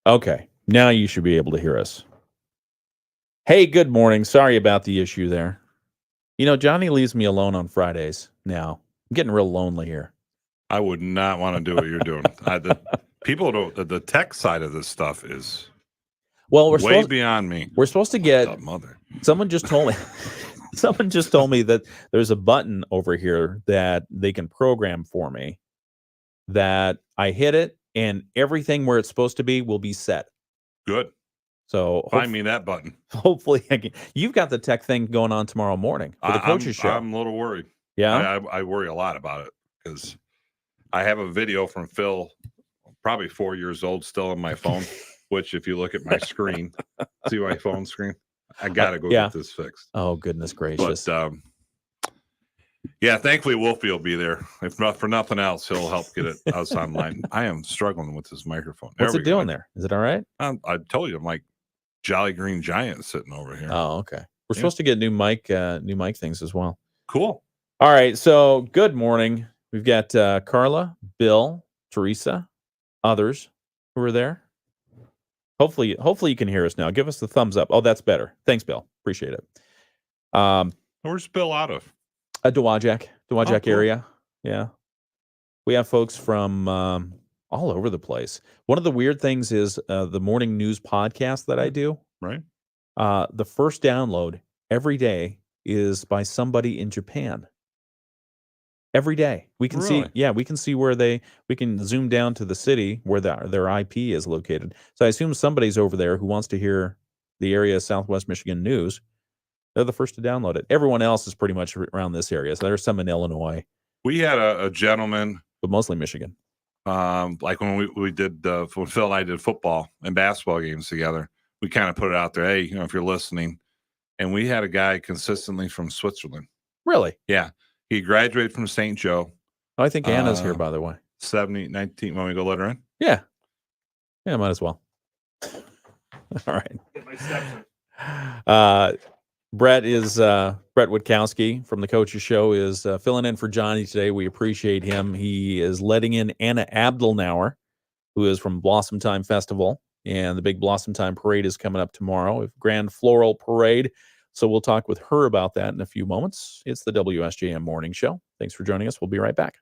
Okay. Now you should be able to hear us. Hey, good morning. Sorry about the issue there. You know, Johnny leaves me alone on Fridays now. I'm getting real lonely here. I would not want to do what you're doing. The tech side of this stuff is way beyond me. We're supposed to get mother. Someone just told me. Someone just told me that there's a button over here that they can program for me. That I hit it and everything where it's supposed to be will be set. Good. So find me that button. Hopefully, you've got the tech thing going on tomorrow morning for the coaches show. I'm a little worried. Yeah, I worry a lot about it because I have a video from Phil, probably 4 years old, still on my phone. Which, if you look at my screen, see my phone screen, I gotta go get this fixed. Oh, goodness gracious! But thankfully Wolfie will be there. If not for nothing else, he'll help get us online. I am struggling with this microphone. What's it doing there? Is it all right? I told you, I'm like Jolly Green Giant sitting over here. Oh, okay. We're supposed to get new mic things as well. Cool. All right. So good morning. We've got Carla, Bill, Teresa, others who are there. Hopefully you can hear us now. Give us the thumbs up. Oh, that's better. Thanks, Bill. Appreciate it. Where's Bill out of? Dowagiac cool. area. Yeah. We have folks from all over the place. One of the weird things is the morning news podcast that I do. Right. The first download every day is by somebody in Japan. Every day we can see, we can see where we can zoom down to the city where their IP is located. So I assume somebody's over there who wants to hear the area of Southwest Michigan news. They're the first to download it. Everyone else is pretty much around this area. So there's some in Illinois. We had a gentleman, but mostly Michigan. Like when we did when Phil and I did football and basketball games together, we kind of put it out there. Hey, if you're listening, and we had a guy consistently from Switzerland. Really? Yeah. He graduated from St. Joe. Oh, I think Anna's here, by the way. 19. Want me to go let her in? Yeah. Yeah, might as well. All right. Get my steps in. Bret Witkowski from the Coaches Show is filling in for Johnny today. We appreciate him. He is letting in Anna Abdelnauer, who is from Blossomime Festival, and the big Blossomime Parade is coming up tomorrow. A grand floral parade. So we'll talk with her about that in a few moments. It's the WSJM Morning Show. Thanks for joining us. We'll be right back.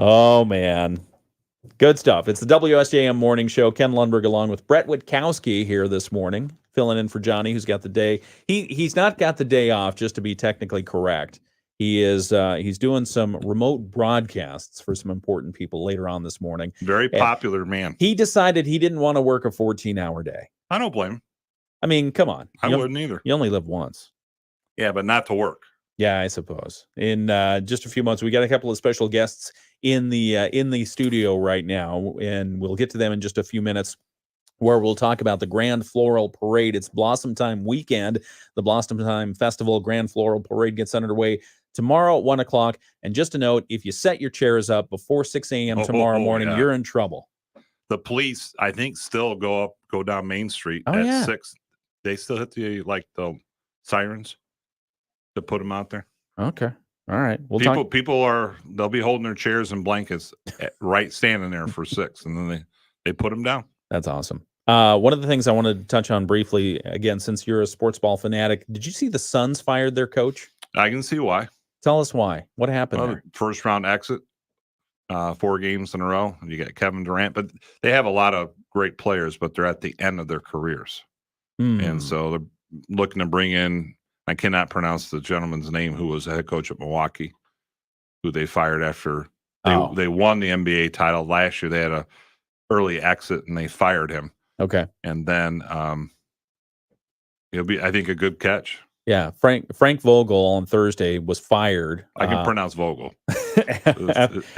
Oh, man. Good stuff. It's the WSJM Morning Show. Ken Lundberg along with Bret Witkowski here this morning, filling in for Johnny, who's got the day. He's not got the day off, just to be technically correct. He is he's doing some remote broadcasts for some important people later on this morning. Very popular man. He decided he didn't want to work a 14-hour day. I don't blame him. I mean, come on. I wouldn't either. You only live once. Yeah, but not to work. Yeah, I suppose. In just a few months, we got a couple of special guests in the studio right now, and we'll get to them in just a few minutes, where we'll talk about the Grand Floral Parade. It's Blossom Time weekend. The Blossom Time Festival Grand Floral Parade gets underway tomorrow at 1 o'clock. And just a note, if you set your chairs up before 6 a.m. tomorrow morning, yeah. you're in trouble. The police, I think, still go down Main Street at 6. They still hit the sirens to put them out there. Okay. All right. People they'll be holding their chairs and blankets standing there for 6, and then they put them down. That's awesome. One of the things I wanted to touch on briefly, again, since you're a sports ball fanatic, did you see the Suns fired their coach? I can see why. Tell us why. What happened there? First round exit, 4 games in a row. You got Kevin Durant, but they have a lot of great players, but they're at the end of their careers. And so they're looking to bring in, I cannot pronounce the gentleman's name, who was the head coach at Milwaukee, who they fired after they won the NBA title last year. They had a early exit and they fired him. Okay. And then it'll be, I think, a good catch. Yeah. Frank Vogel on Thursday was fired. I can pronounce Vogel.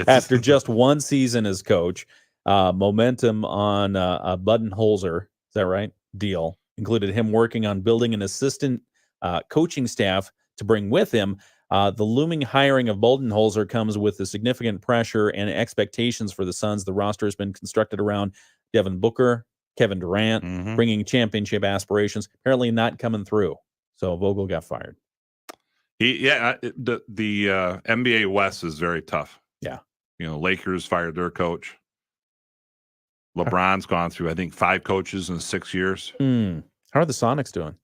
After just one season as coach. Momentum on Budenholzer, is that right? Deal included him working on building an assistant coaching staff to bring with him. The looming hiring of Budenholzer comes with the significant pressure and expectations for the Suns. The roster has been constructed around Devin Booker, Kevin Durant, bringing championship aspirations. Apparently not coming through. So Vogel got fired. The NBA West is very tough. Yeah. Lakers fired their coach. LeBron's gone through, I think, 5 coaches in 6 years. How are the Sonics doing?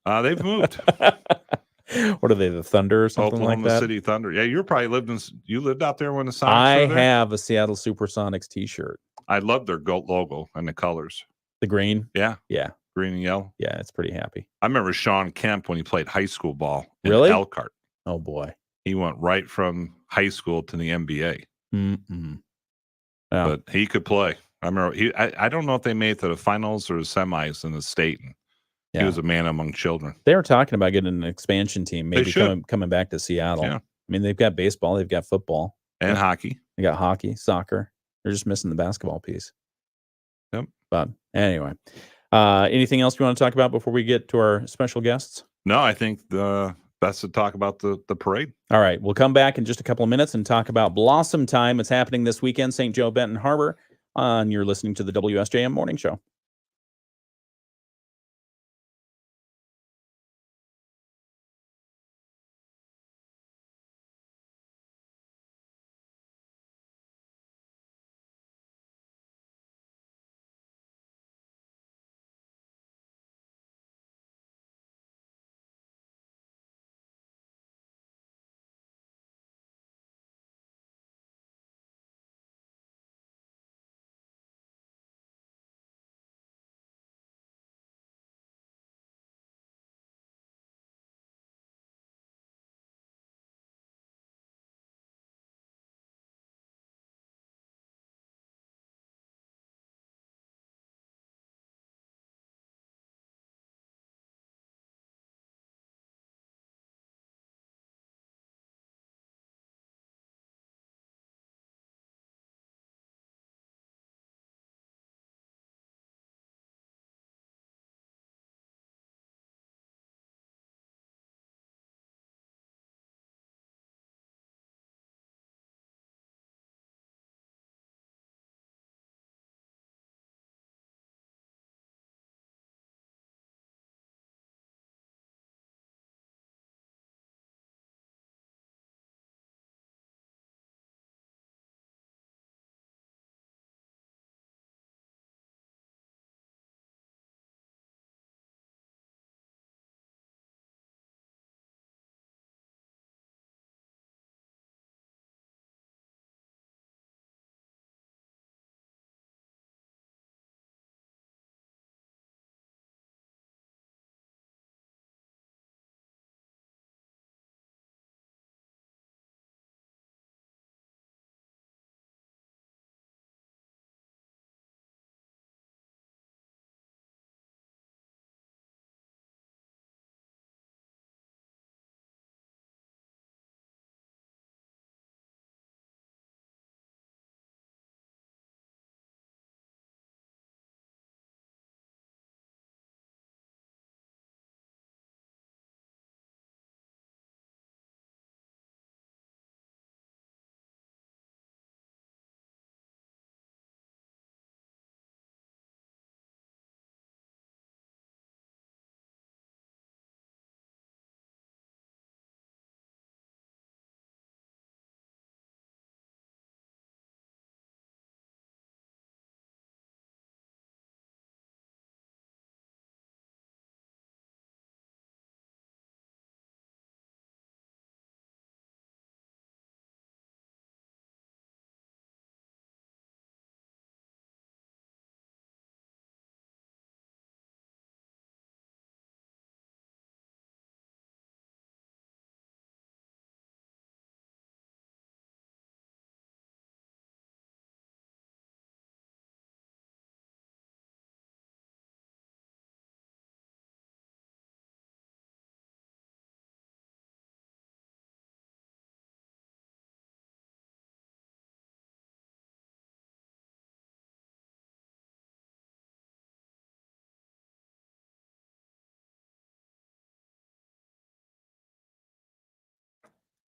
They've moved. What are they, the Thunder or something Oklahoma like that? City Thunder. Yeah, you lived out there when the Sonics I were there? have a Seattle Supersonics t-shirt. I love their GOAT logo and the colors. The green? Yeah. Yeah. Green and yellow. Yeah, it's pretty happy. I remember Sean Kemp when he played high school ball in Really? Elkhart. Oh, boy. He went right from high school to the NBA. Yeah. But he could play. I remember I don't know if they made it to the finals or the semis in the state. And he was a man among children. They were talking about getting an expansion team, maybe coming back to Seattle. Yeah. I mean, they've got baseball, they've got football. And hockey. They got hockey, soccer. They're just missing the basketball piece. Yep. But anyway, anything else you want to talk about before we get to our special guests? No, I think best to talk about the parade. All right. We'll come back in just a couple of minutes and talk about Blossom Time. It's happening this weekend, St. Joe, Benton Harbor. You're listening to the WSJM Morning Show.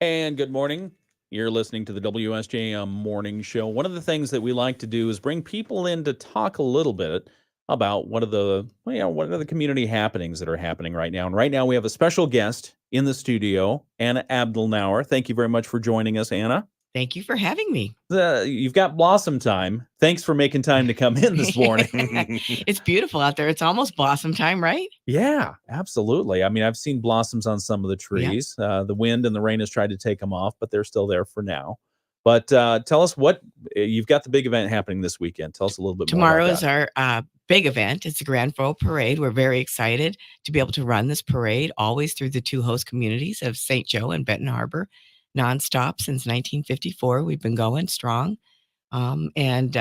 And good morning. You're listening to the WSJM Morning Show. One of the things that we like to do is bring people in to talk a little bit about what are the community happenings that are happening right now. And right now we have a special guest in the studio, Anna Abdelnauer. Thank you very much for joining us, Anna. Thank you for having me. You've got Blossom time. Thanks for making time to come in this morning. It's beautiful out there. It's almost blossom time, right? Yeah, absolutely. I mean, I've seen blossoms on some of the trees. The wind and the rain has tried to take them off, but they're still there for now. But tell us what you've got the big event happening this weekend. Tell us a little bit more. Tomorrow is our big event. It's the Grand Fall Parade. We're very excited to be able to run this parade always through the two host communities of St. Joe and Benton Harbor, nonstop since 1954. We've been going strong. I think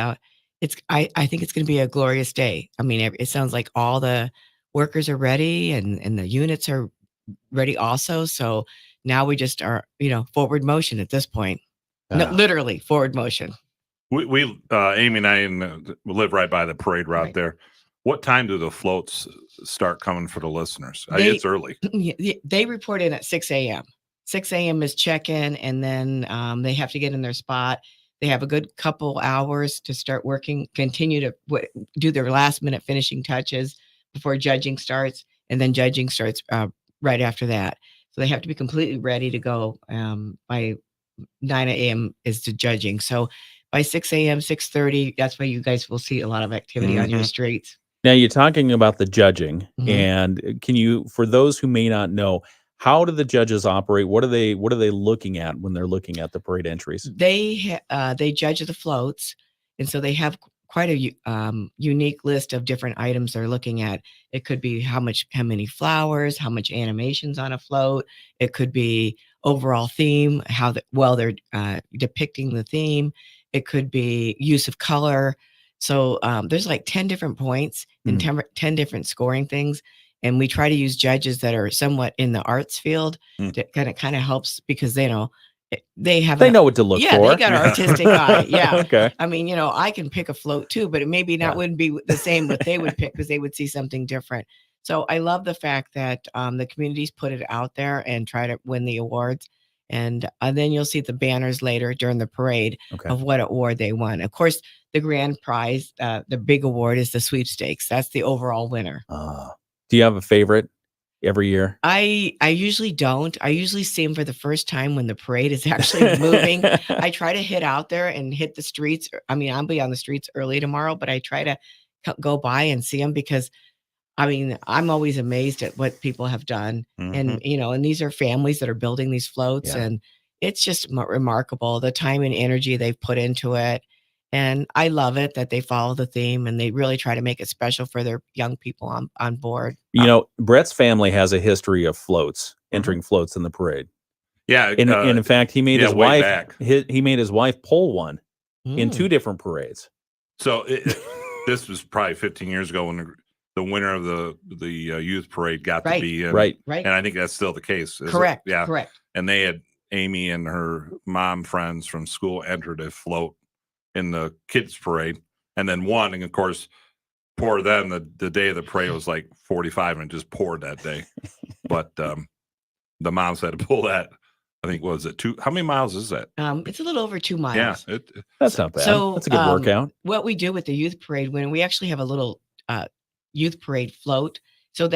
it's going to be a glorious day. I mean, it sounds like all the workers are ready and the units are ready also. So now we just are, forward motion at this point. No, literally forward motion. We Amy and I live right by the parade route there. What time do the floats start coming for the listeners? It's early. They report in at 6 a.m. 6 a.m. is check-in, and then they have to get in their spot. They have a good couple hours to start working, continue to do their last-minute finishing touches before judging starts, and then judging starts right after that. So they have to be completely ready to go by 9 a.m. is the judging. So by 6 a.m., 6:30, that's why you guys will see a lot of activity on your streets. Now, you're talking about the judging, and can you, for those who may not know, how do the judges operate? What are they looking at when they're looking at the parade entries? They judge the floats, and so they have quite a unique list of different items they're looking at. It could be how many flowers, how much animations on a float. It could be overall theme, how they're depicting the theme. It could be use of color. So there's like 10 different points and 10 different scoring things. And we try to use judges that are somewhat in the arts field that kind of helps because they know what to look for. Yeah, they got an artistic eye. Yeah. Okay. I mean, I can pick a float too, but it maybe wouldn't be the same what they would pick because they would see something different. So I love the fact that the communities put it out there and try to win the awards. And then you'll see the banners later during the parade of what award they won. Of course, the grand prize, the big award is the sweepstakes. That's the overall winner. Do you have a favorite every year? I usually don't. I usually see them for the first time when the parade is actually moving. I try to hit out there and hit the streets. I mean, I'll be on the streets early tomorrow, but I try to go by and see them because, I mean, I'm always amazed at what people have done. And, and these are families that are building these floats and it's just remarkable, the time and energy they've put into it. And I love it that they follow the theme and they really try to make it special for their young people on board. Bret's family has a history of floats, entering floats in the parade. Yeah. And in fact, he made his wife, he made his wife pull one in 2 different parades. So this was probably 15 years ago when the winner of the youth parade got to be in. Right. And I think that's still the case. Correct. Yeah. Correct. And they had Amy and her mom friends from school entered a float in the kids parade and then won. And of course, poor them, the day of the parade was like 45 and it just poured that day. But the moms had to pull that. I think, was it 2? How many miles is that? It's a little over 2 miles. Yeah. That's not bad. So that's a good workout. What we do with the youth parade, when we actually have a little youth parade float. So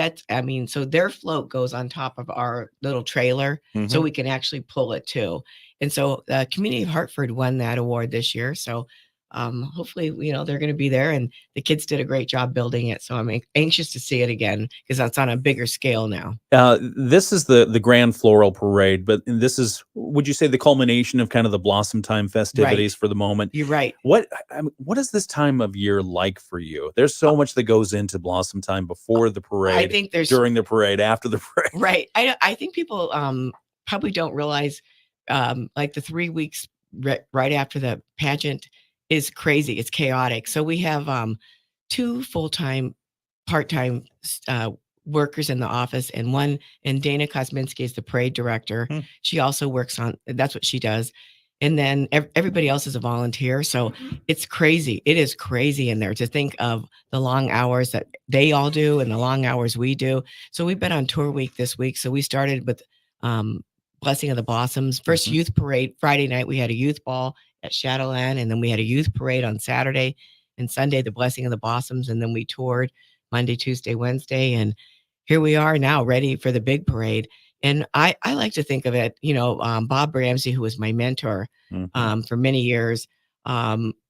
so their float goes on top of our little trailer so we can actually pull it too. And so the Community of Hartford won that award this year. So hopefully, they're going to be there and the kids did a great job building it. So I'm anxious to see it again because that's on a bigger scale now. This is the Grand Floral Parade, but this is, would you say, the culmination of kind of the Blossom Time festivities for the moment? You're right. What is this time of year like for you? There's so much that goes into Blossom Time before the parade, I think during the parade, after the parade. Right. I think people probably don't realize like the 3 weeks right after the pageant is crazy. It's chaotic. So we have 2 full-time, part-time workers in the office and Dana Kosminski is the parade director. She also works that's what she does. And then everybody else is a volunteer. So it's crazy. It is crazy in there to think of the long hours that they all do and the long hours we do. So we've been on tour week this week. So we started with Blessing of the Blossoms. First youth parade Friday night. We had a youth ball at Shadowland, and then we had a youth parade on Saturday and Sunday. The Blessing of the Blossoms, and then we toured Monday, Tuesday, Wednesday, and here we are now, ready for the big parade. And I like to think of it, Bob Ramsey, who was my mentor for many years.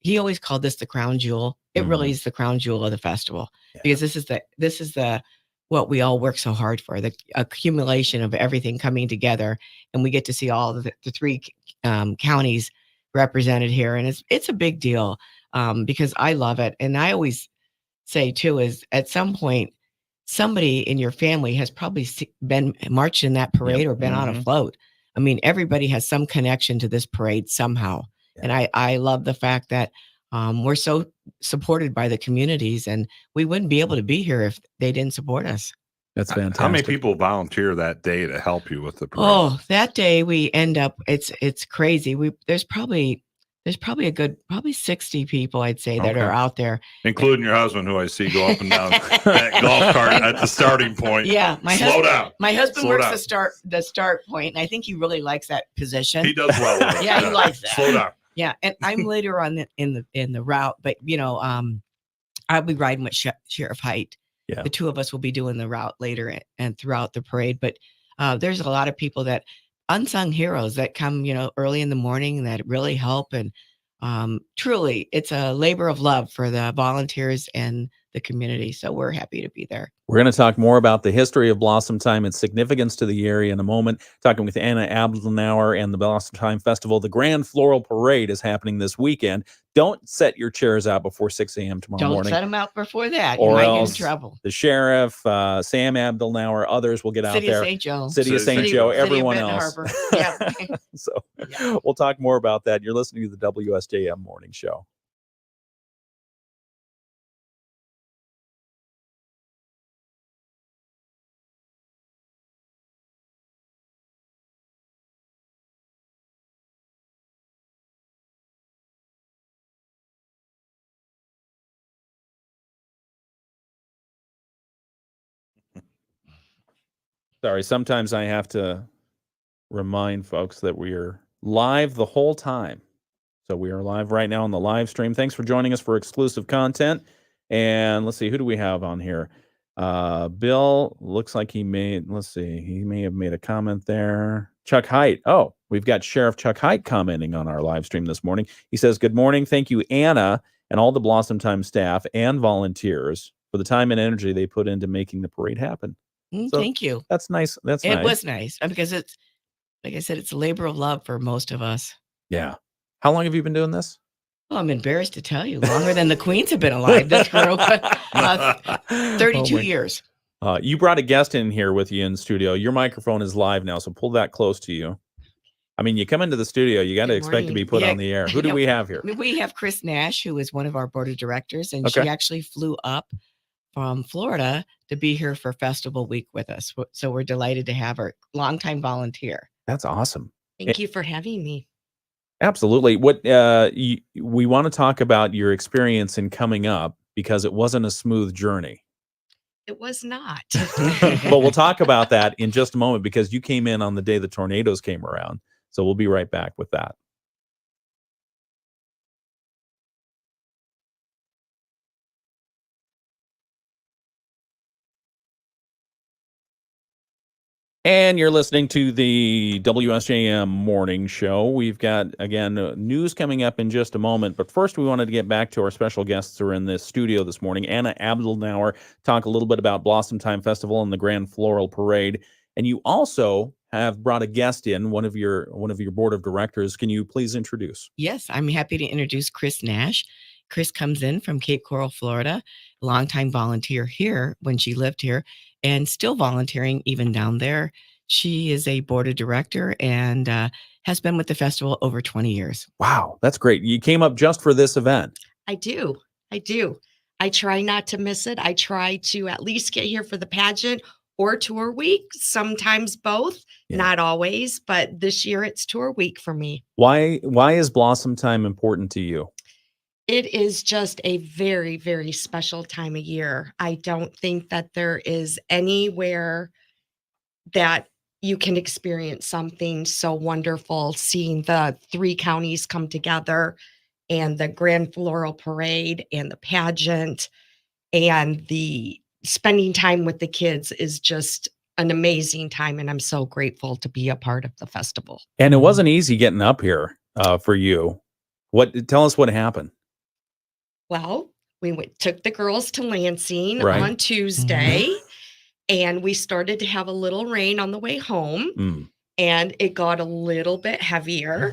He always called this the crown jewel. It really is the crown jewel of the festival because this is the what we all work so hard for, the accumulation of everything coming together, and we get to see all the three counties represented here, and it's a big deal because I love it. And I always say too is at some point somebody in your family has probably been marched in that parade or been on a float. I mean, everybody has some connection to this parade somehow. And I love the fact that we're so supported by the communities, and we wouldn't be able to be here if they didn't support us. That's fantastic. How many people volunteer that day to help you with the parade? Oh, that day we end up, it's crazy. There's probably a good 60 people, I'd say, that are out there, including your husband, who I see go up and down that golf cart at the starting point. Yeah, My husband works the start point, and I think he really likes that position. He does well with it. Yeah, he likes that. Slow down. Yeah, and I'm later on in the route, but I'll be riding with Sheriff Height. Yeah, the two of us will be doing the route later and throughout the parade. But there's a lot of people that unsung heroes that come, early in the morning that really help. And truly, it's a labor of love for the volunteers and the community. So we're happy to be there. We're going to talk more about the history of Blossomime and significance to the area in a moment. Talking with Anna Abdelnauer and the Blossomime Festival. The Grand Floral Parade is happening this weekend. Don't set your chairs out before 6 a.m. tomorrow morning. Don't set them out before that. Or you might else get in trouble. The sheriff, Sam Abdelnauer, others will get out there. City of St. Joe. City of St. Joe, everyone else. Yeah. So we'll talk more about that. You're listening to the WSJM Morning Show. Sorry, sometimes I have to remind folks that we are live the whole time. So we are live right now on the live stream. Thanks for joining us for exclusive content. And let's see, who do we have on here? Bill, looks like he may have made a comment there. Chuck Height. Oh, we've got Sheriff Chuck Height commenting on our live stream this morning. He says, "Good morning. Thank you, Anna, and all the Blossomime staff and volunteers for the time and energy they put into making the parade happen." So thank you. That's nice. It was nice because it's, like I said, it's a labor of love for most of us. Yeah. How long have you been doing this? Well, I'm embarrassed to tell you, longer than the Queens have been alive. This group, 32 years. You brought a guest in here with you in the studio. Your microphone is live now, so pull that close to you. I mean, you come into the studio, you got to expect to be put on the air. Who do we have here? We have Chris Nash, who is one of our board of directors, and she actually flew up from Florida to be here for Festival Week with us. So we're delighted to have her. Longtime volunteer. That's awesome. Thank you for having me. Absolutely. What we want to talk about your experience in coming up, because it wasn't a smooth journey. It was not. But we'll talk about that in just a moment, because you came in on the day the tornadoes came around. So we'll be right back with that. And you're listening to the WSJM Morning Show. We've got, again, news coming up in just a moment. But first, we wanted to get back to our special guests who are in the studio this morning. Anna Abdelnauer, talk a little bit about Blossomime Festival and the Grand Floral Parade. And you also have brought a guest in, one of your board of directors. Can you please introduce? Yes, I'm happy to introduce Chris Nash. Chris comes in from Cape Coral, Florida, a longtime volunteer here when she lived here, and still volunteering even down there. She is a board of director and has been with the festival over 20 years. Wow, that's great. You came up just for this event. I do. I try not to miss it. I try to at least get here for the pageant or tour week, sometimes both, not always, but this year it's tour week for me. Why is Blossomime important to you? It is just a very, very special time of year. I don't think that there is anywhere that you can experience something so wonderful, seeing the 3 counties come together and the Grand Floral Parade and the pageant and the spending time with the kids is just an amazing time. And I'm so grateful to be a part of the festival. And it wasn't easy getting up here for you. Tell us what happened. Well, we took the girls to Lansing Right. on Tuesday, and we started to have a little rain on the way home. And it got a little bit heavier.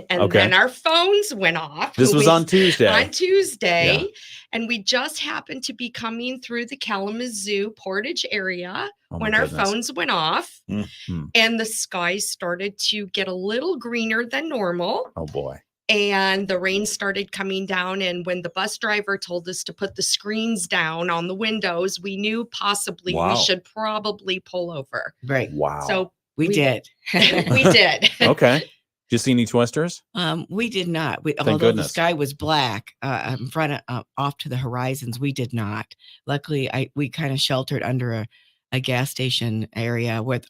And then our phones went off. This was on Tuesday. On Tuesday. Yeah. And we just happened to be coming through the Kalamazoo Portage area when our phones went off. And the sky started to get a little greener than normal. Oh, boy. And the rain started coming down. And when the bus driver told us to put the screens down on the windows, we knew possibly we should probably pull over. Right. Wow. So we did. We did. Okay. Did you see any twisters? We did not. Although goodness. the sky was black in front of off to the horizons, we did not. Luckily, we kind of sheltered under a gas station area with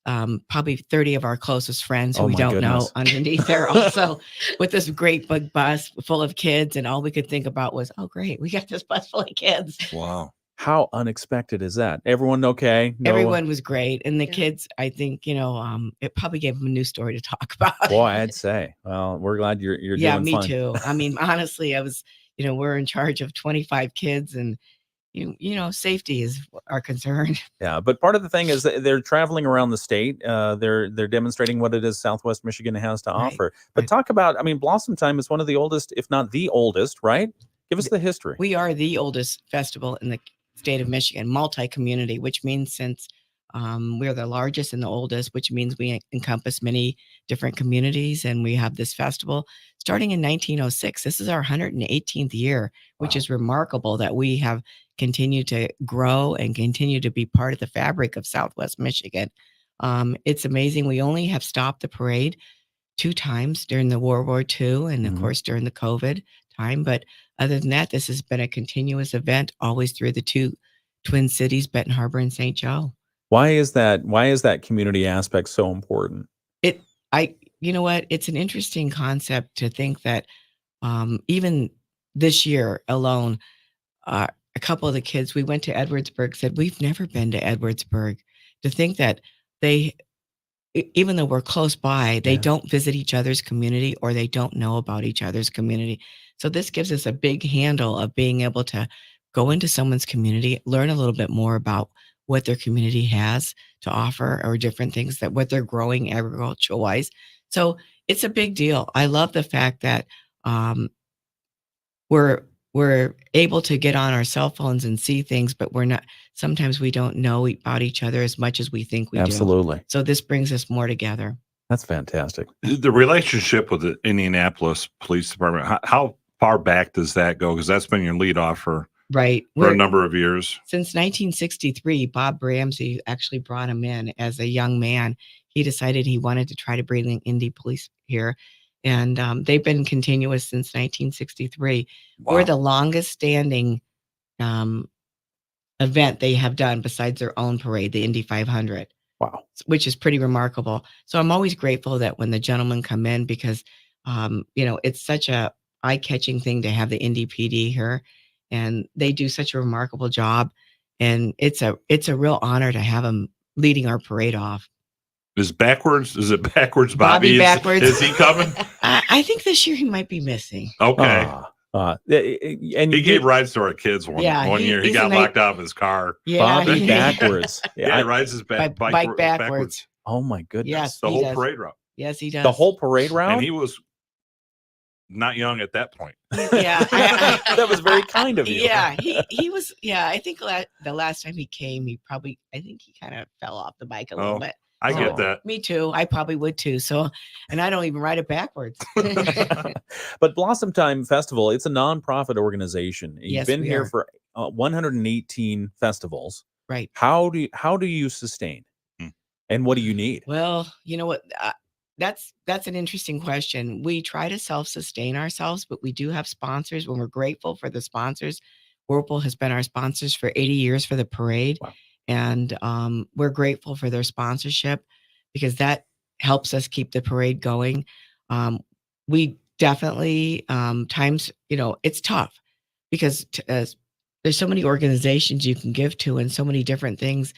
probably 30 of our closest friends who we don't know underneath there also with this great big bus full of kids. And all we could think about was, oh, great, we got this bus full of kids. Wow. How unexpected is that? Everyone okay? Everyone was great. And the kids, I think, it probably gave them a new story to talk about. Boy, I'd say. Well, we're glad you're doing fun. Yeah, me too. I mean, honestly, I was, we're in charge of 25 kids and safety is our concern. Yeah, but part of the thing is that they're traveling around the state. They're demonstrating what it is Southwest Michigan has to offer. But talk about, Blossomime is one of the oldest, if not the oldest, right? Give us the history. We are the oldest festival in the state of Michigan, multi-community, which means since we're the largest and the oldest, which means we encompass many different communities. And we have this festival starting in 1906. This is our 118th year, which is remarkable that we have continued to grow and continue to be part of the fabric of Southwest Michigan. It's amazing. We only have stopped the parade 2 times during the World War II and, of course, during the COVID time. But other than that, this has been a continuous event always through the 2 twin cities, Benton Harbor and St. Joe. Why is that community aspect so important? You know what? It's an interesting concept to think that even this year alone, a couple of the kids, we went to Edwardsburg, said, we've never been to Edwardsburg. To think that even though we're close by, they don't visit each other's community or they don't know about each other's community. So this gives us a big handle of being able to go into someone's community, learn a little bit more about what their community has to offer or different things that what they're growing agricultural wise. So it's a big deal. I love the fact that we're able to get on our cell phones and see things, but sometimes we don't know about each other as much as we think we do. Absolutely. So this brings us more together. That's fantastic. The relationship with the Indianapolis Police Department, how far back does that go? Because that's been your lead off for a number of years. Since 1963, Bob Ramsey actually brought him in as a young man. He decided he wanted to try to bring the Indy Police here. And they've been continuous since 1963. Wow. We're the longest standing event they have done besides their own parade, the Indy 500. Wow. Which is pretty remarkable. So I'm always grateful that when the gentlemen come in, because, it's such a eye-catching thing to have the Indy PD here. And they do such a remarkable job. And it's a real honor to have them leading our parade off. Is it backwards, Bobby? Backwards. Is he coming? I think this year he might be missing. Okay. And he gave rides to our kids one year. He got locked out of his car. Yeah, Bobby backwards. He rides his bike backwards. Oh my goodness. Yes, the whole parade route. Yes, he does. The whole parade route? And he was not young at that point. Yeah. That was very kind of you. Yeah, he was. Yeah, I think the last time he came, I think he kind of fell off the bike a little bit. I get that. Me too. I probably would too. So, and I don't even ride it backwards. But Blossomime Festival, it's a nonprofit organization. You've been here for 118 festivals. Right. How do you sustain? And what do you need? Well, you know what? That's an interesting question. We try to self-sustain ourselves, but we do have sponsors. When we're grateful for the sponsors, Whirlpool has been our sponsors for 80 years for the parade. Wow. and we're grateful for their sponsorship because that helps us keep the parade going. We definitely times, it's tough because there's so many organizations you can give to and so many different things.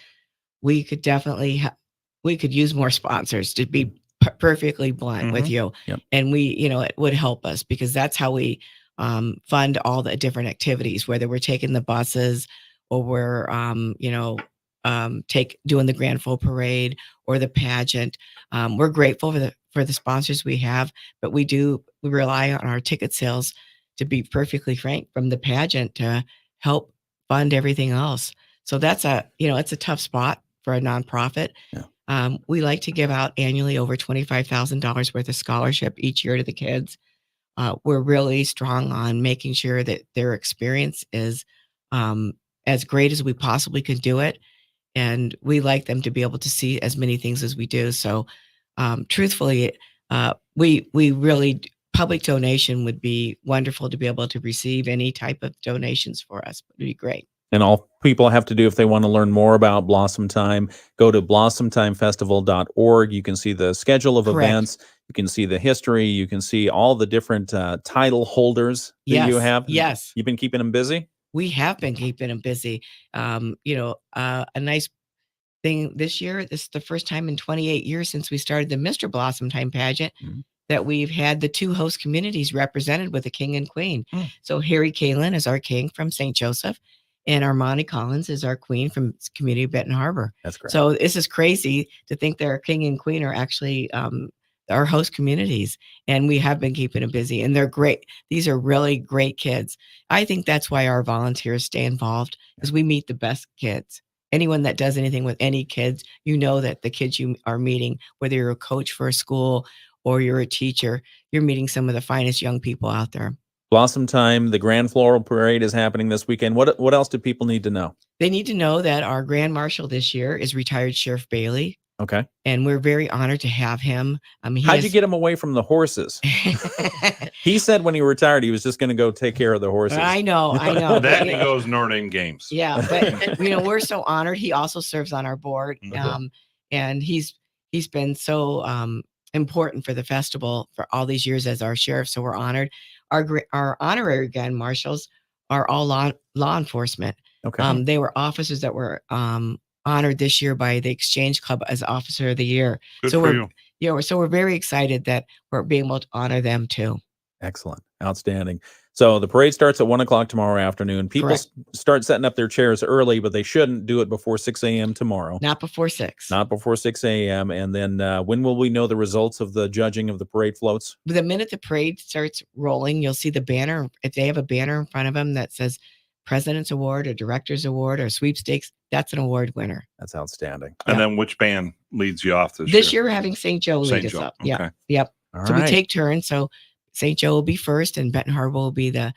We could definitely we could use more sponsors, to be perfectly blunt with you. Yep. And it would help us because that's how we fund all the different activities, whether we're taking the buses or we're doing the Grand Full Parade or the pageant. We're grateful for the sponsors we have, but we rely on our ticket sales, to be perfectly frank, from the pageant to help fund everything else. So that's it's a tough spot for a nonprofit. Yeah. We like to give out annually over $25,000 worth of scholarship each year to the kids. We're really strong on making sure that their experience is as great as we possibly could do it. And we like them to be able to see as many things as we do. So truthfully, we really, public donation would be wonderful to be able to receive any type of donations for us. It would be great. And all people have to do, if they want to learn more about Blossom Time, go to blossomtimefestival.org. You can see the schedule of Correct. events. You can see the history. You can see all the different title holders that you have. Yes. You've been keeping them busy? We have been keeping them busy. A nice thing this year, this is the first time in 28 years since we started the Mr. Blossom Time pageant that we've had the two host communities represented with a king and queen. So Harry Kalin is our king from St. Joseph, and Armani Collins is our queen from community of Benton Harbor. That's great. So this is crazy to think that our king and queen are actually our host communities, and we have been keeping them busy, and they're great. These are really great kids. I think that's why our volunteers stay involved, because we meet the best kids. Anyone that does anything with any kids, that the kids you are meeting, whether you're a coach for a school or you're a teacher, you're meeting some of the finest young people out there. Blossom Time, the Grand Floral Parade is happening this weekend. What else do people need to know? They need to know that our Grand Marshal this year is retired Sheriff Bailey. Okay. And we're very honored to have him. How'd you get him away from the horses? He said when he retired, he was just going to go take care of the horses. I know. That he goes Notre Dame games. Yeah, but we're so honored. He also serves on our board, and he's been so important for the festival for all these years as our sheriff. So we're honored. Our honorary Grand Marshals are all law enforcement. Okay. They were officers that were honored this year by the Exchange Club as Officer of the Year. Good for you. So we're very excited that we're being able to honor them too. Excellent. Outstanding. So the parade starts at 1:00 tomorrow afternoon. People start setting up their chairs early, but they shouldn't do it before 6 a.m. tomorrow. Not before 6. Not before 6 a.m. And then when will we know the results of the judging of the parade floats? The minute the parade starts rolling, you'll see the banner. If they have a banner in front of them that says President's Award or Director's Award or Sweepstakes, that's an award winner. That's outstanding. And then which band leads you off this year? This year we're having St. Joe lead us up. Okay. Yeah. Yep. All So right. we take turns. So St. Joe will be first, and Benton Harbor will be the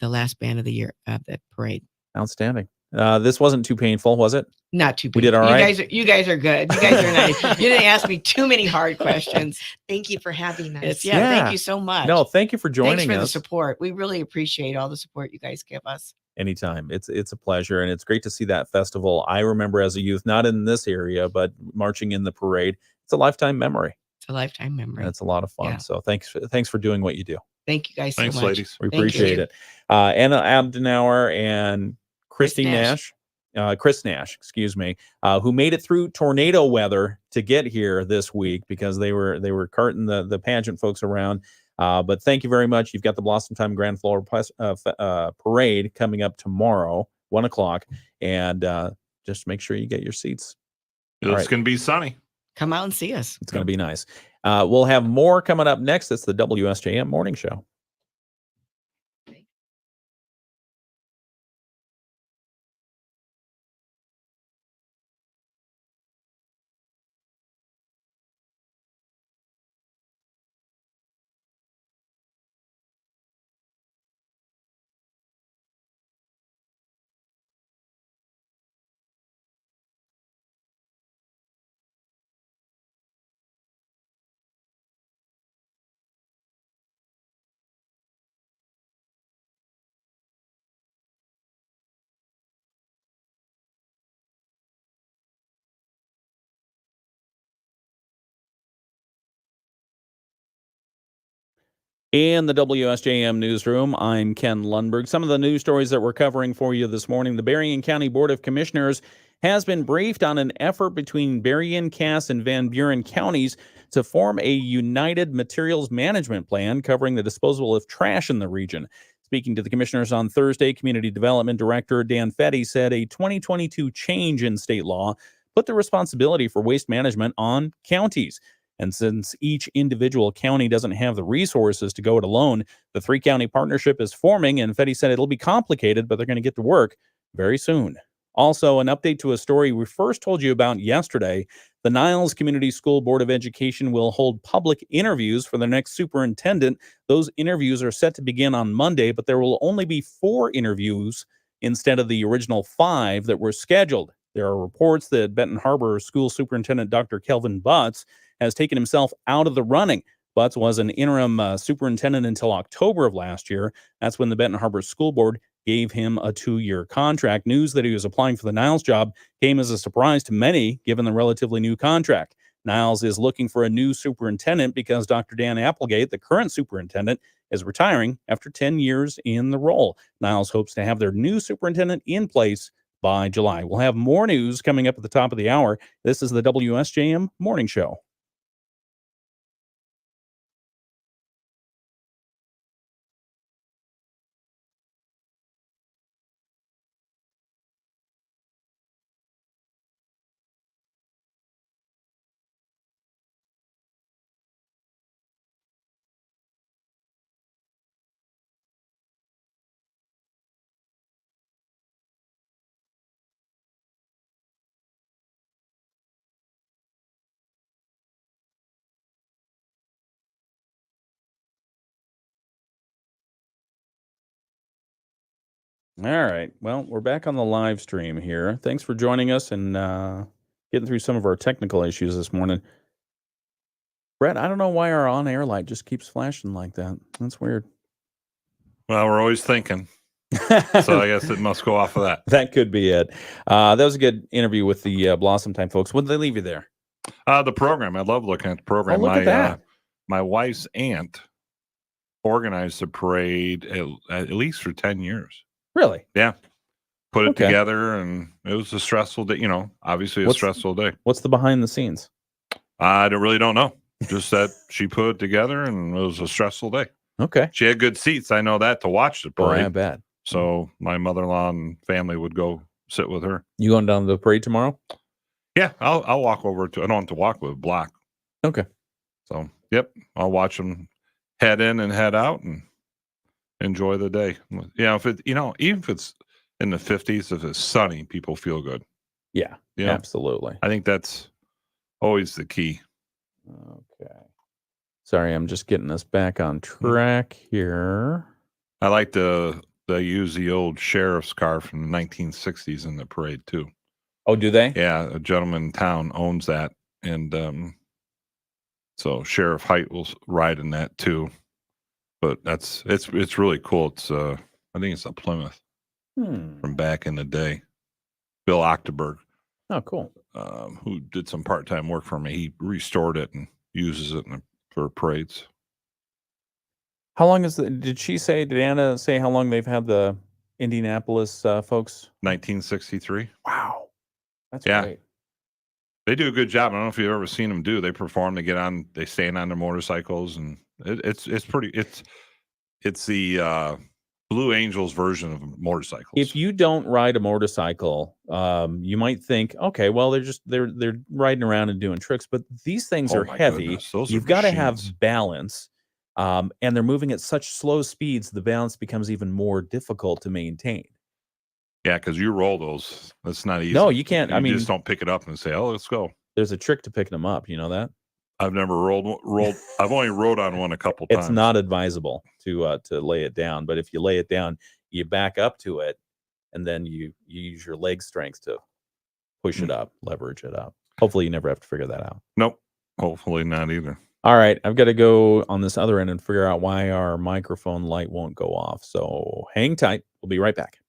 last band of the year of the parade. Outstanding. This wasn't too painful, was it? Not too painful. We did all right. You guys are good. You guys are nice. You didn't ask me too many hard questions. Thank you for having us. Thank you so much. No, thank you for joining us. Thanks for the support. We really appreciate all the support you guys give us. Anytime. It's a pleasure, and it's great to see that festival. I remember as a youth, not in this area, but marching in the parade. It's a lifetime memory. It's a lifetime memory. And it's a lot of fun. Yeah. So thanks for doing what you do. Thank you guys so much. Thanks, ladies. We appreciate it. Anna Abdenauer and Chris Nash, excuse me, who made it through tornado weather to get here this week because they were carting the pageant folks around. But thank you very much. You've got the Blossom Time Grand Floral Parade coming up tomorrow, 1:00, and just make sure you get your seats. It's going to be sunny. Come out and see us. It's going to be nice. We'll have more coming up next. It's the WSJM Morning Show. In the WSJM newsroom, I'm Ken Lundberg. Some of the news stories that we're covering for you this morning. The Berrien County Board of Commissioners has been briefed on an effort between Berrien, Cass, and Van Buren counties to form a united materials management plan covering the disposal of trash in the region. Speaking to the commissioners on Thursday, Community Development Director Dan Fetty said a 2022 change in state law put the responsibility for waste management on counties. And since each individual county doesn't have the resources to go it alone, the three-county partnership is forming, and Fetty said it'll be complicated, but they're going to get to work very soon. Also, an update to a story we first told you about yesterday. The Niles Community School Board of Education will hold public interviews for the next superintendent. Those interviews are set to begin on Monday, but there will only be 4 interviews instead of the original 5 that were scheduled. There are reports that Benton Harbor School Superintendent Dr. Kelvin Butts has taken himself out of the running. Butts was an interim superintendent until October of last year. That's when the Benton Harbor School Board gave him a 2-year contract. News that he was applying for the Niles job came as a surprise to many, given the relatively new contract. Niles is looking for a new superintendent because Dr. Dan Applegate, the current superintendent, is retiring after 10 years in the role. Niles hopes to have their new superintendent in place by July. We'll have more news coming up at the top of the hour. This is the WSJM Morning Show. All right. Well, we're back on the live stream here. Thanks for joining us and getting through some of our technical issues this morning. Brett, I don't know why our on-air light just keeps flashing like that. That's weird. Well, we're always thinking. So I guess it must go off of that. That could be it. That was a good interview with the Blossomime folks. When did they leave you there? The program. I love looking at the program. Oh, look at that. My wife's aunt organized the parade at least for 10 years. Really? Yeah. Put it together, and it was a stressful day. Obviously a stressful day. What's the behind the scenes? I really don't know. Just that she put it together, and it was a stressful day. Okay. She had good seats. I know that, to watch the parade. Oh, I bet. So my mother-in-law and family would go sit with her. You going down to the parade tomorrow? Yeah, I'll walk over to. I don't have to walk with a block. Okay. So yep, I'll watch them head in and head out and enjoy the day. If it, even if it's in the 50s, if it's sunny, people feel good. Yeah, absolutely. I think that's always the key. Okay. Sorry, I'm just getting us back on track here. I like they use the old sheriff's car from the 1960s in the parade too. Oh, do they? Yeah, a gentleman in town owns that, and so Sheriff Height will ride in that too. But it's really cool. It's I think it's a Plymouth from back in the day. Bill Octoberg. Oh, cool. Who did some part-time work for me. He restored it and uses it for parades. How long did Anna say how long they've had the Indianapolis folks? 1963. Wow. That's great. They do a good job. I don't know if you've ever seen them do. They perform, they stand on their motorcycles, and it's pretty, it's the Blue Angels version of motorcycles. If you don't ride a motorcycle, you might think, okay, well, they're riding around and doing tricks, but these things are heavy. You've got to have balance. And they're moving at such slow speeds, the balance becomes even more difficult to maintain. Yeah, because you roll those. That's not easy. No, you can't. You just don't pick it up and say, oh, let's go. There's a trick to picking them up. You know that? I've never rolled. I've only rode on one a couple times. It's not advisable to lay it down, but if you lay it down, you back up to it, and then you use your leg strength to push it up, leverage it up. Hopefully you never have to figure that out. Nope. Hopefully not either. All right. I've got to go on this other end and figure out why our microphone light won't go off. So hang tight. We'll be right back.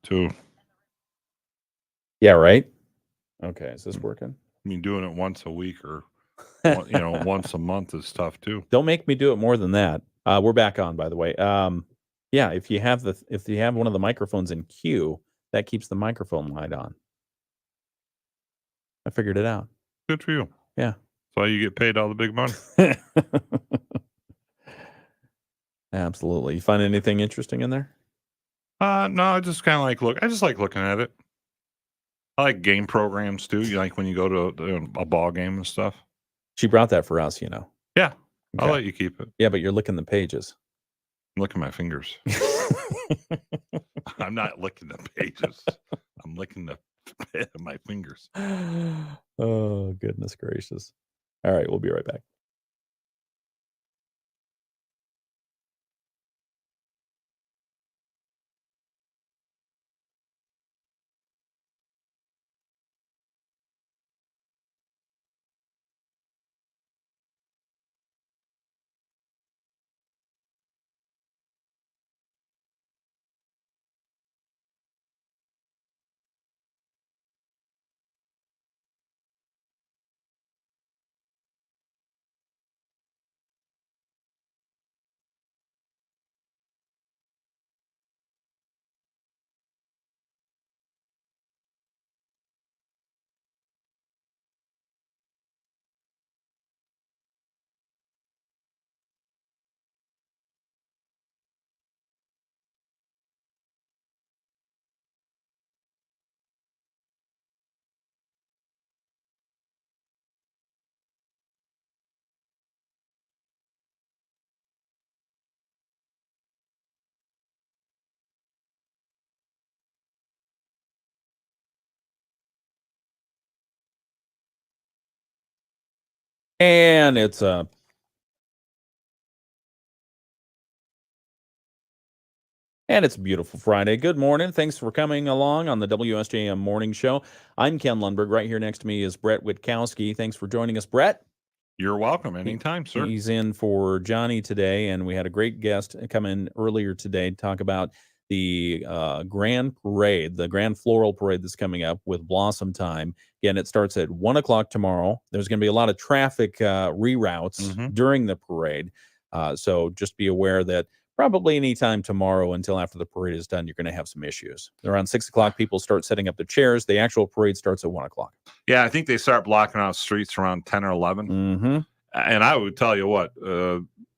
too. Yeah, right. Okay, is this working? I mean, doing it once a week or once a month is tough too. Don't make me do it more than that. We're back on, by the way. Yeah, if you have one of the microphones in queue, that keeps the microphone light on. I figured it out. Good for you. Yeah. That's why you get paid all the big money. Absolutely. You find anything interesting in there? No, I just kind of I just like looking at it. I like game programs too. You like when you go to a ball game and stuff. She brought that for us, Yeah. Okay. I'll let you keep it. Yeah, but you're licking the pages. I'm licking my fingers. I'm not licking the pages. I'm licking my fingers. Oh, goodness gracious. All right, we'll be right back. And it's a beautiful Friday. Good morning. Thanks for coming along on the WSJM Morning Show. I'm Ken Lundberg. Right here next to me is Bret Witkowski. Thanks for joining us, Bret. You're welcome anytime, sir. He's in for Jonny today, and we had a great guest come in earlier today to talk about the grand parade, the grand floral parade that's coming up with Blossomime. Again, it starts at 1 o'clock tomorrow. There's going to be a lot of traffic reroutes during the parade. So just be aware that probably anytime tomorrow until after the parade is done, you're going to have some issues. Around 6 o'clock, people start setting up their chairs. The actual parade starts at 1 o'clock. Yeah, I think they start blocking out streets around 10 or 11. Mm-hmm. And I would tell you what,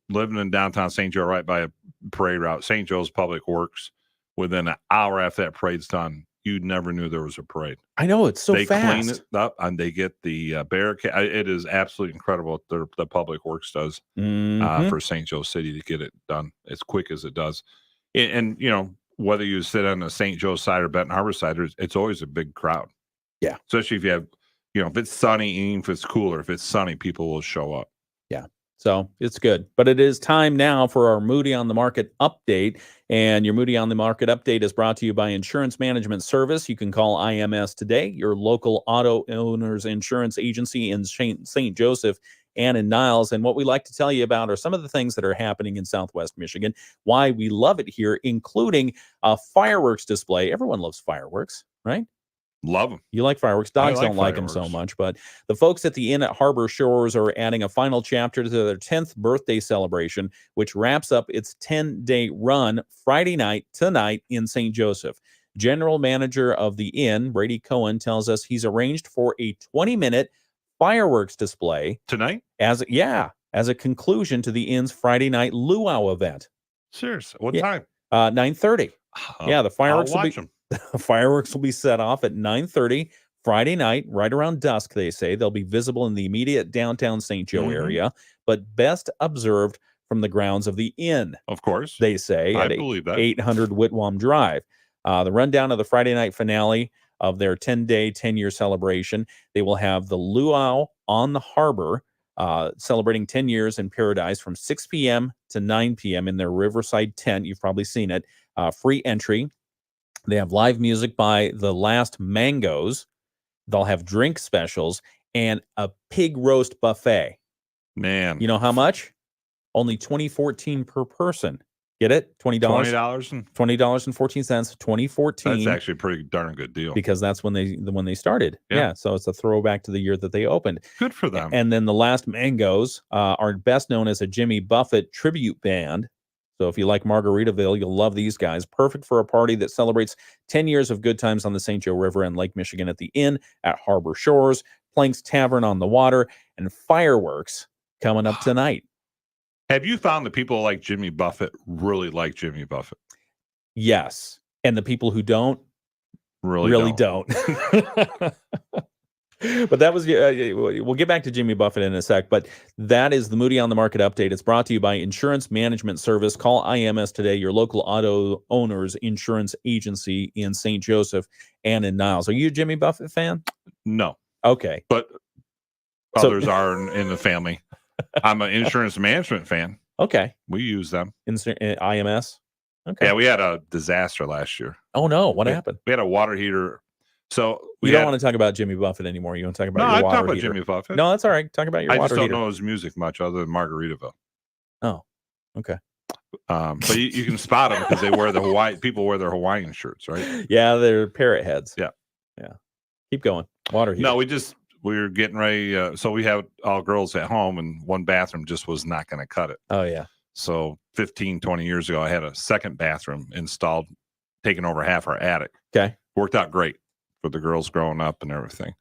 living in downtown St. Joe right by a parade route, St. Joe's Public Works, within an hour after that parade's done, you never knew there was a parade. I know, it's so fast. They clean it up and they get the barricade. It is absolutely incredible what the Public Works does for St. Joe City to get it done as quick as it does. And whether you sit on the St. Joe side or Benton Harbor side, it's always a big crowd. Yeah. Especially if you have, if it's sunny, even if it's cooler, if it's sunny, people will show up. Yeah. So it's good. But it is time now for our Moody on the Market update. And your Moody on the Market update is brought to you by Insurance Management Service. You can call IMS today, your local auto owners insurance agency in St. Joseph and in Niles. And what we like to tell you about are some of the things that are happening in Southwest Michigan, why we love it here, including a fireworks display. Everyone loves fireworks, right? Love them. You like fireworks. Dogs don't like them so much, but the folks at the Inn at Harbor Shores are adding a final chapter to their 10th birthday celebration, which wraps up its 10-day run Friday night tonight in St. Joseph. General manager of the Inn, Brady Cohen, tells us he's arranged for a 20-minute fireworks display tonight as a conclusion to the Inn's Friday night luau event. Seriously, what time? 9:30. Yeah, the fireworks will be. The fireworks will be set off at 9:30 Friday night, right around dusk, they say. They'll be visible in the immediate downtown St. Joe area, but best observed from the grounds of the Inn. Of course. They say I believe that. 800 Whitwam Drive. The rundown of the Friday night finale of their 10-day, 10-year celebration. They will have the luau on the harbor, celebrating 10 years in paradise from 6 p.m. to 9 p.m. in their Riverside tent. You've probably seen it. Free entry. They have live music by The Last Mangoes. They'll have drink specials and a pig roast buffet. Man. You know how much? Only $20.14 per person. Get it? $20. $20 and $20.14. 2014. that's actually a pretty darn good deal. Because that's when they started. Yeah. Yeah. So it's a throwback to the year that they opened. Good for them. And then the Last Mangoes are best known as a Jimmy Buffett tribute band. So if you like Margaritaville, you'll love these guys. Perfect for a party that celebrates 10 years of good times on the St. Joe River and Lake Michigan at the Inn at Harbor Shores, Plank's Tavern on the water, and fireworks coming up tonight. Have you found that people like Jimmy Buffett really like Jimmy Buffett? Yes. And the people who don't really don't. But that was, we'll get back to Jimmy Buffett in a sec, but that is the Moody on the Market update. It's brought to you by Insurance Management Service. Call IMS today, your local auto owner's insurance agency in St. Joseph and in Niles. Are you a Jimmy Buffett fan? No. Okay. But others are in the family. I'm an insurance management fan. Okay. We use them. IMS? Okay. Yeah, we had a disaster last year. Oh, no. What happened? We had a water heater. So you don't want to talk about Jimmy Buffett anymore. You want to talk about your water talk about heater. Jimmy Buffett. No, that's all right. Talk about your water heater. I just don't know his music much other than Margaritaville. Oh, okay. But you can spot them because they wear people wear their Hawaiian shirts, right? Yeah, they're parrot heads. Yeah. Keep going. Water heater. No, we were getting ready. So we have all girls at home, and one bathroom just was not going to cut it. Oh, yeah. So 15, 20 years ago, I had a second bathroom installed, taking over half our attic. Okay. Worked out great for the girls growing up and everything.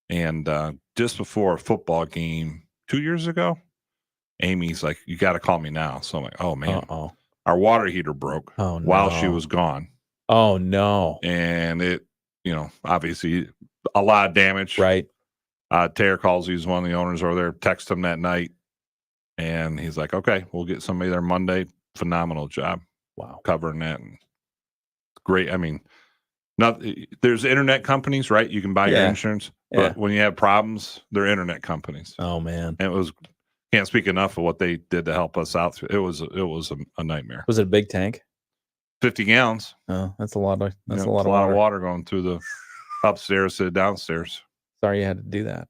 And just before a football game 2 years ago, Amy's like, you got to call me now. So I'm like, oh, man. Uh-oh. Our water heater broke while she was gone. Oh, no. And it, obviously a lot of damage. Right. Taylor calls, he's one of the owners over there, text him that night. And he's like, okay, we'll get somebody there Monday. Phenomenal job. Wow. Covering that. And great. I mean, there's internet companies, right? You can buy your insurance. But when you have problems, they're internet companies. Oh, man. And can't speak enough of what they did to help us out. It was a nightmare. Was it a big tank? 50 gallons. Oh, that's a lot of a lot of water going through the upstairs to the downstairs. Sorry you had to do that.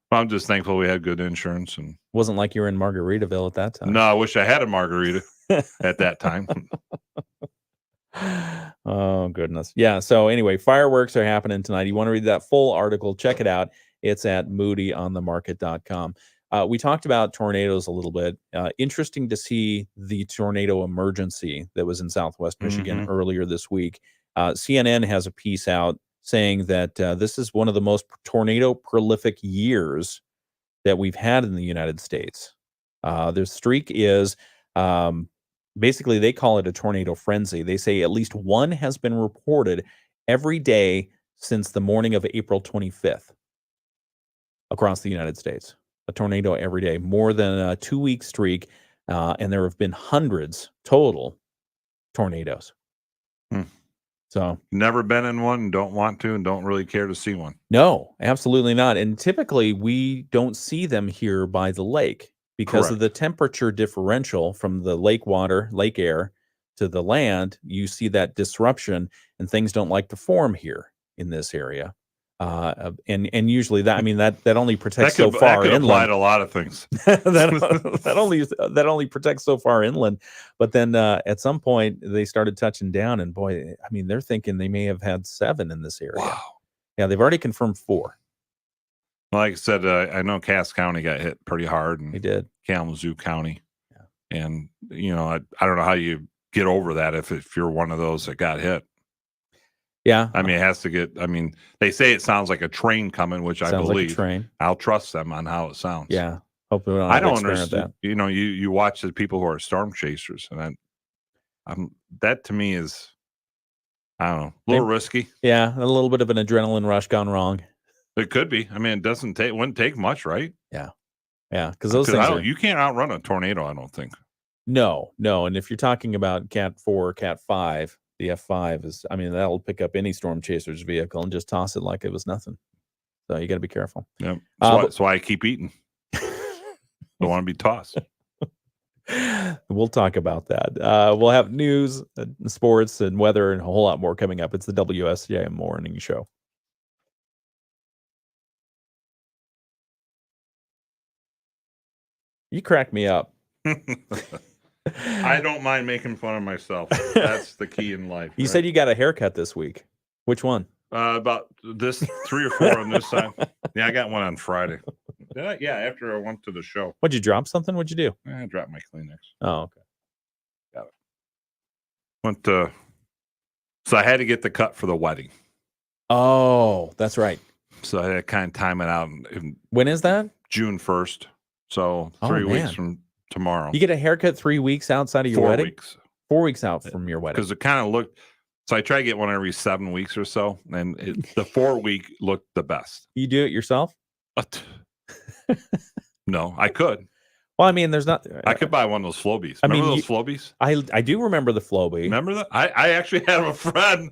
Well, I'm just thankful we had good insurance. And wasn't like you were in Margaritaville at that time. No, I wish I had a margarita at that time. Oh, goodness. Yeah. So anyway, fireworks are happening tonight. You want to read that full article, check it out. It's at moodyonthemarket.com. We talked about tornadoes a little bit. Interesting to see the tornado emergency that was in Southwest Michigan earlier this week. CNN has a piece out saying that this is one of the most tornado prolific years that we've had in the United States. Their streak is basically, they call it a tornado frenzy. They say at least one has been reported every day since the morning of April 25th across the United States. A tornado every day, more than a 2-week streak. And there have been hundreds total tornadoes. So never been in one, don't want to, and don't really care to see one. No, absolutely not. And typically we don't see them here by the lake because of the temperature differential from the lake water, lake air to the land. You see that disruption and things don't like to form here in this area. And usually that only protects so far inland. Apply to a lot of things. that only protects so far inland. But then at some point they started touching down, and boy, they're thinking they may have had 7 in this area. Wow. Yeah, they've already confirmed 4. Like I said, I know Cass County got hit pretty hard, and they did. Kalamazoo County, and I don't know how you get over that if you're one of those that got hit. Yeah, it has to get. They say it sounds like a train coming, which I believe. Like a train. I'll trust them on how it sounds. Yeah, hopefully we don't I don't understand. You watch the people who are storm chasers, and that to me is, I don't know, a little risky. Yeah, a little bit of an adrenaline rush gone wrong. It could be. It wouldn't take much, right? Yeah, because those things you can't outrun a tornado. I don't think. No, and if you're talking about Cat 4, Cat 5, the F5 is, that'll pick up any storm chaser's vehicle and just toss it like it was nothing. So you got to be careful. Yeah, that's why I keep eating. Don't want to be tossed. We'll talk about that. We'll have news, sports, and weather, and a whole lot more coming up. It's the WSJM Morning Show. You crack me up. I don't mind making fun of myself. That's the key in life. You said you got a haircut this week. Which one? About this 3 or 4 on this side. Yeah, I got one on Friday. Yeah, after I went to the show. What'd you drop something? What'd you do? I dropped my Kleenex. Oh, okay. Got it. Went to, so I had to get the cut for the wedding. Oh, that's right. So I had to kind of time it out. When is that? June 1st. So 3 weeks from tomorrow. You get a haircut 3 weeks outside of your 4 wedding? weeks. 4 weeks out from your wedding. Because it kind of looked, so I try to get one every 7 weeks or so. And the 4 week looked the best. You do it yourself? No, I could. Well, I mean, there's not. I could buy one of those Flobies. Remember those Flobies? I do remember the Flowbee. Remember that? I actually have a friend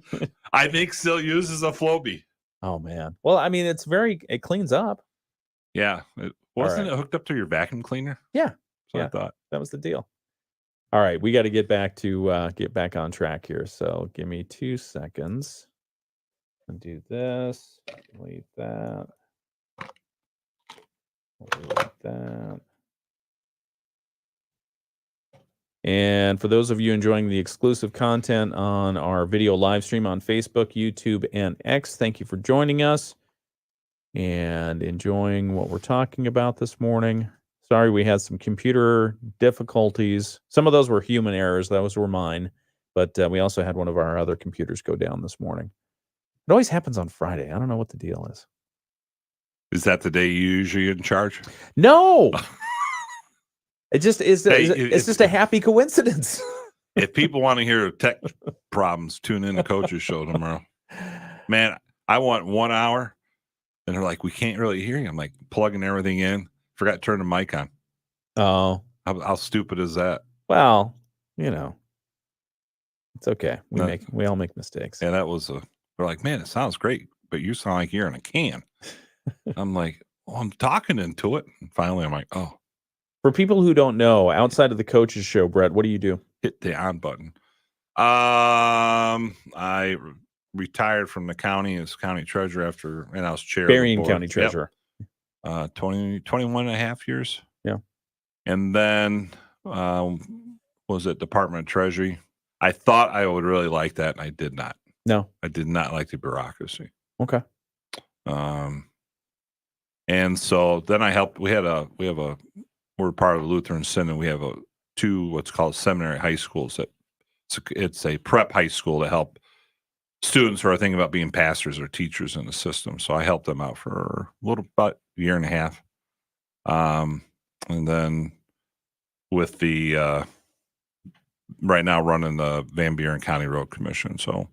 I think still uses a Flowbee. Oh man. Well, I mean, it cleans up. Yeah. Wasn't it hooked up to your vacuum cleaner? Yeah. So I thought that was the deal. All right, we got to get back on track here. So give me 2 seconds. And do this. Delete that. Delete that. And for those of you enjoying the exclusive content on our video live stream on Facebook, YouTube, and X, thank you for joining us and enjoying what we're talking about this morning. Sorry, we had some computer difficulties. Some of those were human errors. Those were mine. But we also had one of our other computers go down this morning. It always happens on Friday. I don't know what the deal is. Is that the day you usually in charge? No. It just is. It's just a happy coincidence. If people want to hear tech problems, tune in to Coach's show tomorrow. Man, I want 1 hour, and they're like, "We can't really hear you." I'm like, plugging everything in. Forgot to turn the mic on. Oh, how stupid is that? Well, it's okay. We all make mistakes. Yeah, that was they're like, "Man, it sounds great, but you sound like you're in a can." I'm like, "Well, I'm talking into it." And finally, I'm like, "Oh." For people who don't know, outside of the Coach's show, Brett, what do you do? Hit the on button. I retired from the county as county treasurer and I was chair Berrien of the board. County treasurer. 21 and a half years. Yeah. And then was it Department of Treasury? I thought I would really like that, and I did not. No. I did not like the bureaucracy. Okay. And so then we're part of the Lutheran Synod. We have two what's called seminary high schools. It's a prep high school to help students who are thinking about being pastors or teachers in the system. So I helped them out for about a year and a half. And then with the right now running the Van Buren County Road Commission. So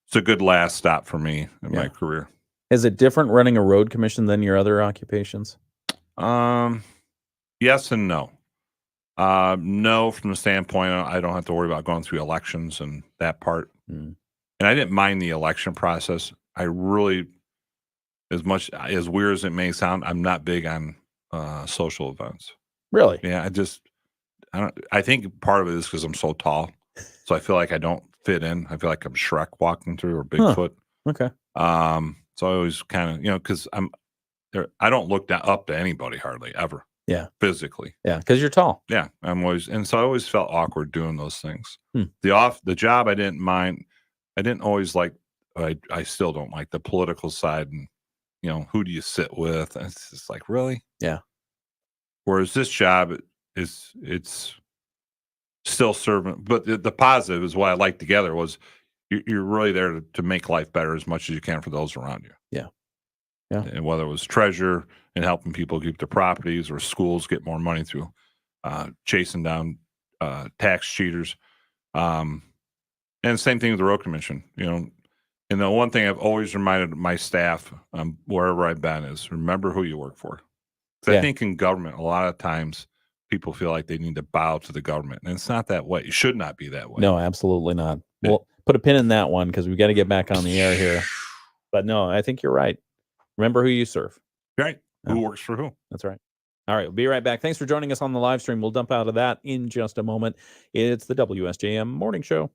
it's a good last stop for me in my career. Is it different running a road commission than your other occupations? Yes and no. No, from the standpoint, I don't have to worry about going through elections and that part. And I didn't mind the election process. I really, as weird as it may sound, I'm not big on social events. Really? Yeah, I think part of it is because I'm so tall. So I feel like I don't fit in. I feel like I'm Shrek walking through or Bigfoot. Okay. So I always kind of, because I don't look up to anybody hardly ever. Yeah. Physically. Yeah, because you're tall. Yeah. And so I always felt awkward doing those things. The job I didn't mind. I didn't always like, I still don't like the political side and, who do you sit with? And it's just like, really? Yeah. Whereas this job it's still serving, but the positive is what I liked together was you're really there to make life better as much as you can for those around you. Yeah. Yeah. And whether it was treasure and helping people keep their properties or schools get more money through chasing down tax cheaters. And same thing with the road commission, and the one thing I've always reminded my staff wherever I've been is remember who you work for. I think in government, a lot of times people feel like they need to bow to the government, and it's not that way. It should not be that way. No, absolutely not. Well, put a pin in that one because we've got to get back on the air here. But no, I think you're right. Remember who you serve. Right. Who works for who. That's right. All right. We'll be right back. Thanks for joining us on the live stream. We'll dump out of that in just a moment. It's the WSJM Morning Show.